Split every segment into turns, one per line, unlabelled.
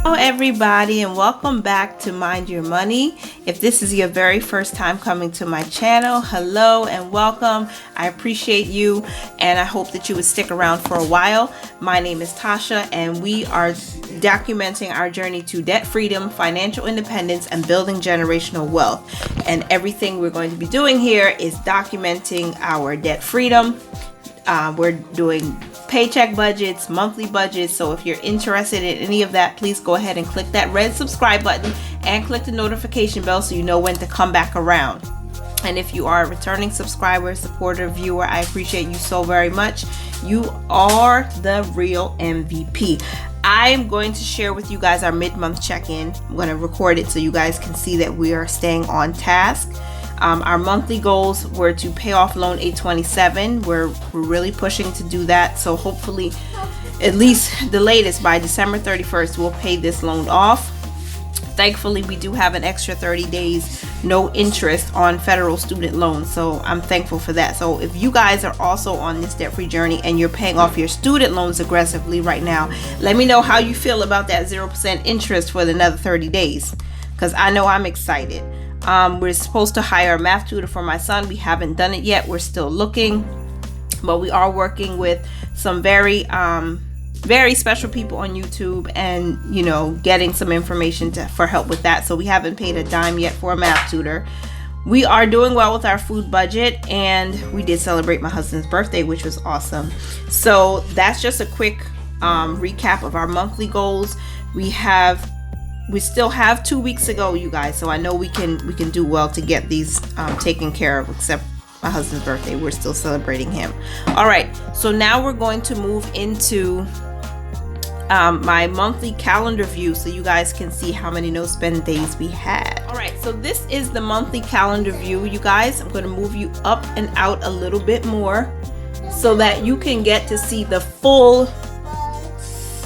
Hello everybody, and welcome back to Mind Your Money. If this is your very first time coming to my channel, hello and welcome. I appreciate you and I hope that you would stick around for a while. My name is Tasha and we are documenting our journey to debt freedom, financial independence, and building generational wealth. And everything we're going to be doing here is documenting our debt freedom. We're doing paycheck budgets, monthly budgets. So if you're interested in any of that, please go ahead and click that red subscribe button and click the notification bell so you know when to come back around. And if you are a returning subscriber, supporter, viewer, I appreciate you so very much. You are the real MVP. I'm going to share with you guys our mid-month check-in. I'm going to record it so you guys can see that we are staying on task. Our monthly goals were to pay off loan 827. We're really pushing to do that. So hopefully, at least the latest by December 31st, we'll pay this loan off. Thankfully, we do have an extra 30 days, no interest on federal student loans. So I'm thankful for that. So if you guys are also on this debt-free journey and you're paying off your student loans aggressively right now, let me know how you feel about that 0% interest for another 30 days. Because I know I'm excited. We're supposed to hire a math tutor for my son. We haven't done it yet. We're still looking, but we are working with some very special people on YouTube and, you know, getting some information for help with that. So we haven't paid a dime yet for a math tutor. We are doing well with our food budget, and we did celebrate my husband's birthday, which was awesome. So that's just a quick recap of our monthly goals. We still have 2 weeks to go, you guys, so I know we can do well to get these taken care of, except my husband's birthday. We're still celebrating him. All right, so now we're going to move into my monthly calendar view so you guys can see how many no spend days we had. All right, so this is the monthly calendar view, you guys. I'm going to move you up and out a little bit more so that you can get to see the full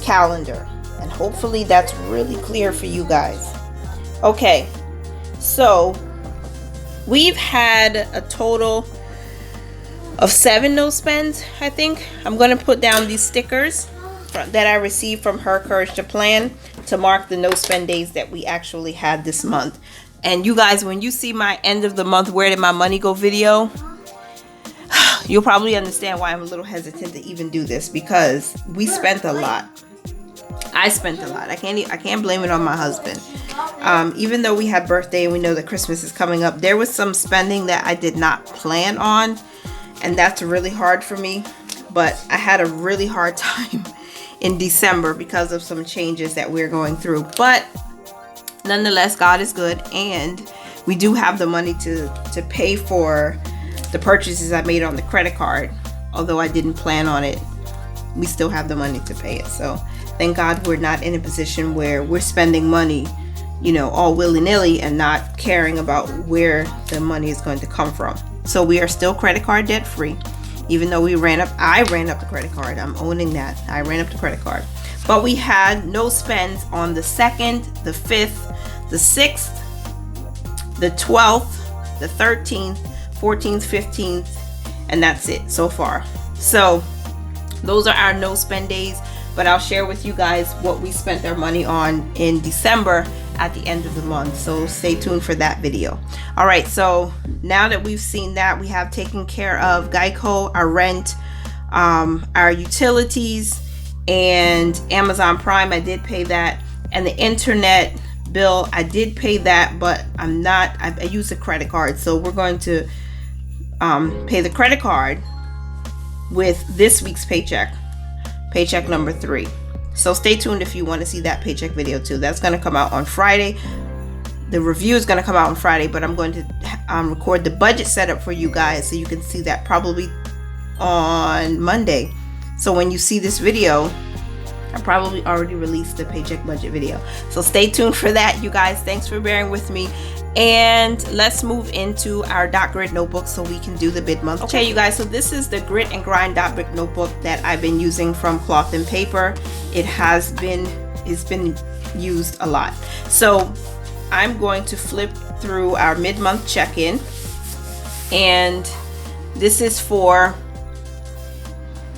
calendar. And hopefully that's really clear for you guys. Okay, so we've had a total of 7 no spends, I think. I'm going to put down these stickers that I received from Her Courage to Plan to mark the no spend days that we actually had this month. And you guys, when you see my end of the month where did my money go video, you'll probably understand why I'm a little hesitant to even do this, because we spent a lot. I spent a lot. I can't blame it on my husband. Even though we had birthday and we know that Christmas is coming up, there was some spending that I did not plan on, and that's really hard for me. But I had a really hard time in December because of some changes that we're going through. But nonetheless, God is good, and we do have the money to pay for the purchases I made on the credit card. Although I didn't plan on it, we still have the money to pay it. So thank God we're not in a position where we're spending money, you know, all willy-nilly and not caring about where the money is going to come from. So we are still credit card debt free, even though I ran up the credit card. I'm owning that. I ran up the credit card. But we had no spends on the 2nd, the 5th, the 6th, the 12th, the 13th, 14th, 15th, and that's it so far. So those are our no spend days. But I'll share with you guys what we spent our money on in December at the end of the month. So stay tuned for that video. All right, so now that we've seen that, we have taken care of Geico, our rent, our utilities, and Amazon Prime. I did pay that. And the internet bill, I did pay that, but I use a credit card. So we're going to pay the credit card with this week's paycheck number 3. So stay tuned if you want to see that paycheck video too. That's going to come out on Friday. The review is going to come out on Friday, but I'm going to record the budget setup for you guys so you can see that probably on Monday. So when you see this video, I probably already released the paycheck budget video. So stay tuned for that, you guys. Thanks for bearing with me. And let's move into our dot grid notebook so we can do the mid-month. Okay, you guys, so this is the Grit and Grind dot grid notebook that I've been using from Cloth and Paper. It's been used a lot. So I'm going to flip through our mid-month check-in, and this is for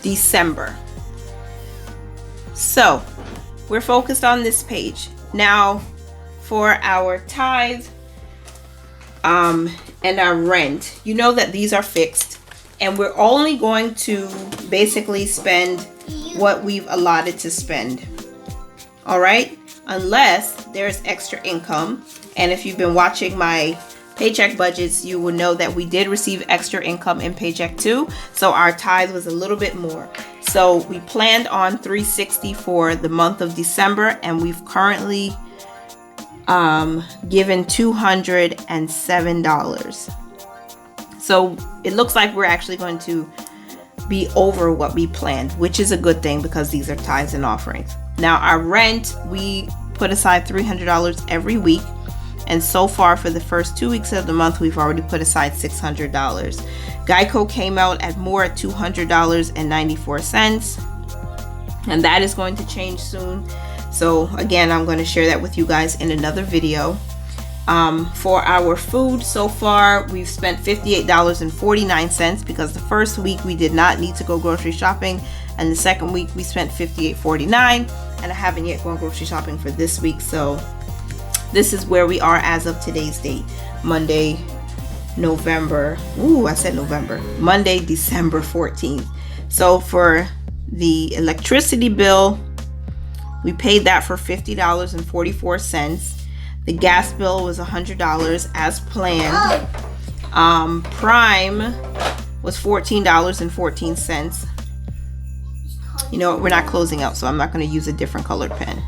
December. So we're focused on this page. Now for our tithe and our rent, you know that these are fixed, and we're only going to basically spend what we've allotted to spend. All right, unless there's extra income. And if you've been watching my paycheck budgets, you will know that we did receive extra income in paycheck 2, so our tithe was a little bit more. So we planned on $360 for the month of December, and we've currently given $207. So it looks like we're actually going to be over what we planned, which is a good thing because these are tithes and offerings. Now our rent, we put aside $300 every week, and so far for the first 2 weeks of the month, we've already put aside $600. Geico came out at more at $200.94, and that is going to change soon. So again, I'm going to share that with you guys in another video. For our food, so far we've spent $58.49 because the first week we did not need to go grocery shopping, and the second week we spent $58.49, and I haven't yet gone grocery shopping for this week. So this is where we are as of today's date, Monday, December 14th. So for the electricity bill, we paid that for $50.44. The gas bill was $100 as planned. Prime was $14.14. You know what, we're not closing out, so I'm not going to use a different colored pen.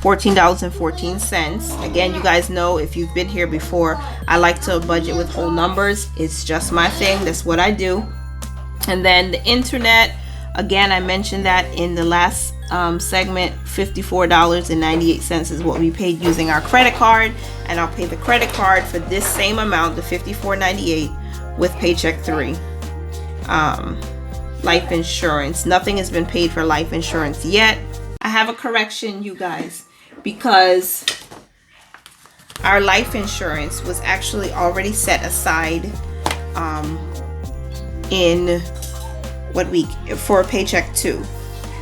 $14.14. Again, you guys know, if you've been here before, I like to budget with whole numbers. It's just my thing. That's what I do. And then the internet, again, I mentioned that in the last segment, $54.98 is what we paid using our credit card, and I'll pay the credit card for this same amount, the $54.98, with paycheck 3. Life insurance, nothing has been paid for life insurance yet. I have a correction, you guys, because our life insurance was actually already set aside in what week? For paycheck 2.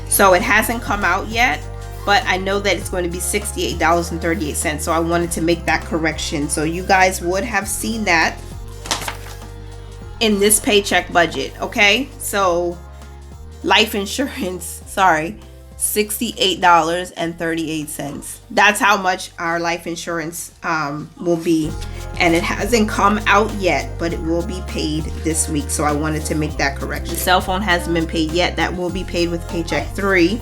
So it hasn't come out yet, but I know that it's going to be $68.38. So I wanted to make that correction. So you guys would have seen that in this paycheck budget, okay? So life insurance, sorry, $68.38. That's how much our life insurance will be, and it hasn't come out yet, but it will be paid this week. So I wanted to make that correction. Cell phone hasn't been paid yet. That will be paid with paycheck 3.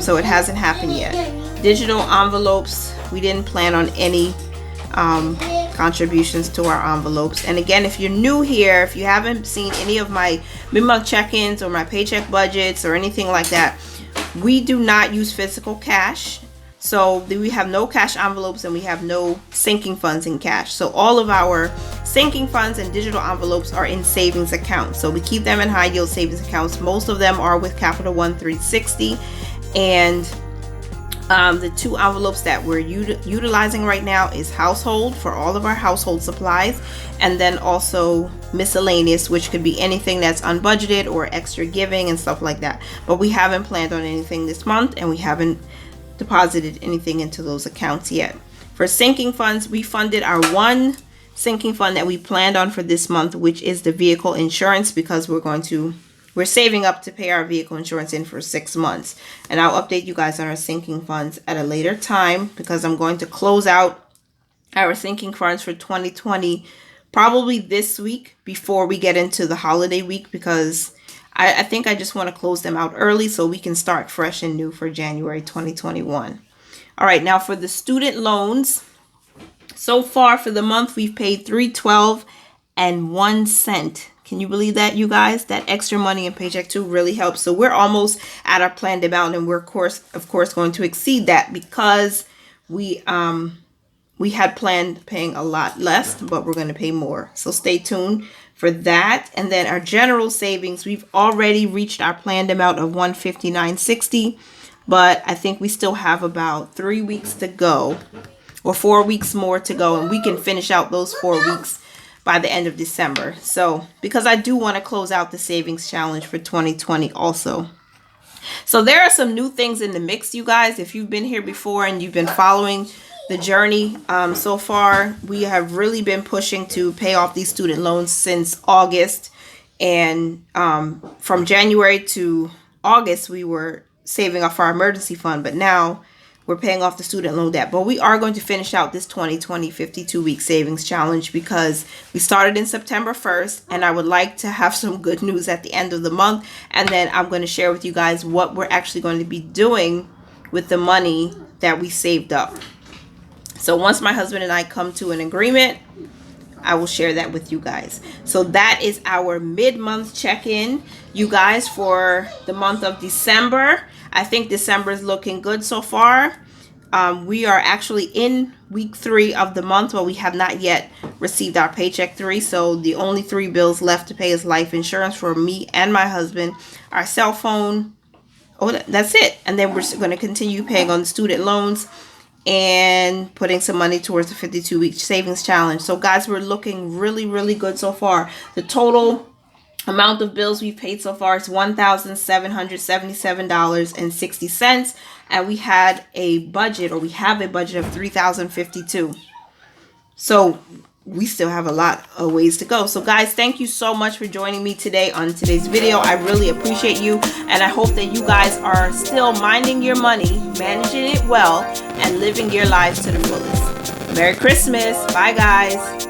So it hasn't happened yet. Digital envelopes, we didn't plan on any contributions to our envelopes. And again, if you're new here, if you haven't seen any of my mid-month check-ins or my paycheck budgets or anything like that, we do not use physical cash. So we have no cash envelopes, and we have no sinking funds in cash. So all of our sinking funds and digital envelopes are in savings accounts. So we keep them in high yield savings accounts. Most of them are with Capital One 360. And the 2 envelopes that we're utilizing right now is household for all of our household supplies, and then also miscellaneous, which could be anything that's unbudgeted or extra giving and stuff like that. But we haven't planned on anything this month, and we haven't deposited anything into those accounts yet. For sinking funds, we funded our one sinking fund that we planned on for this month, which is the vehicle insurance, because we're saving up to pay our vehicle insurance in for 6 months. And I'll update you guys on our sinking funds at a later time, because I'm going to close out our sinking funds for 2020 probably this week before we get into the holiday week, because I think I just want to close them out early so we can start fresh and new for January 2021. All right, now for the student loans, so far for the month we've paid $312.01. Can you believe that, you guys? That extra money in paycheck 2 really helps. So we're almost at our planned amount, and we're of course going to exceed that, because we had planned paying a lot less, but we're going to pay more. So stay tuned for that. And then our general savings, we've already reached our planned amount of $159.60, but I think we still have about 3 weeks to go, or 4 weeks more to go, and we can finish out those 4 weeks by the end of December. So because I do want to close out the savings challenge for 2020 also. So there are some new things in the mix, you guys. If you've been here before and you've been following the journey so far, we have really been pushing to pay off these student loans since August. And from January to August, we were saving up for our emergency fund. But now we're paying off the student loan debt. But we are going to finish out this 2020 52-week savings challenge because we started in September 1st. And I would like to have some good news at the end of the month. And then I'm going to share with you guys what we're actually going to be doing with the money that we saved up. So once my husband and I come to an agreement, I will share that with you guys. So that is our mid-month check-in, you guys, for the month of December. I think December is looking good so far. We are actually in week 3 of the month, but we have not yet received our paycheck 3. So the only 3 bills left to pay is life insurance for me and my husband, our cell phone. Oh, that's it. And then we're going to continue paying on the student loans and putting some money towards the 52-week savings challenge. So guys, we're looking really, really good so far. The total amount of bills we've paid so far is $1,777.60. And we had a budget, or we have a budget of $3,052. So we still have a lot of ways to go. So guys, thank you so much for joining me today on today's video. I really appreciate you, and I hope that you guys are still minding your money, managing it well, and living your lives to the fullest. Merry Christmas. Bye guys.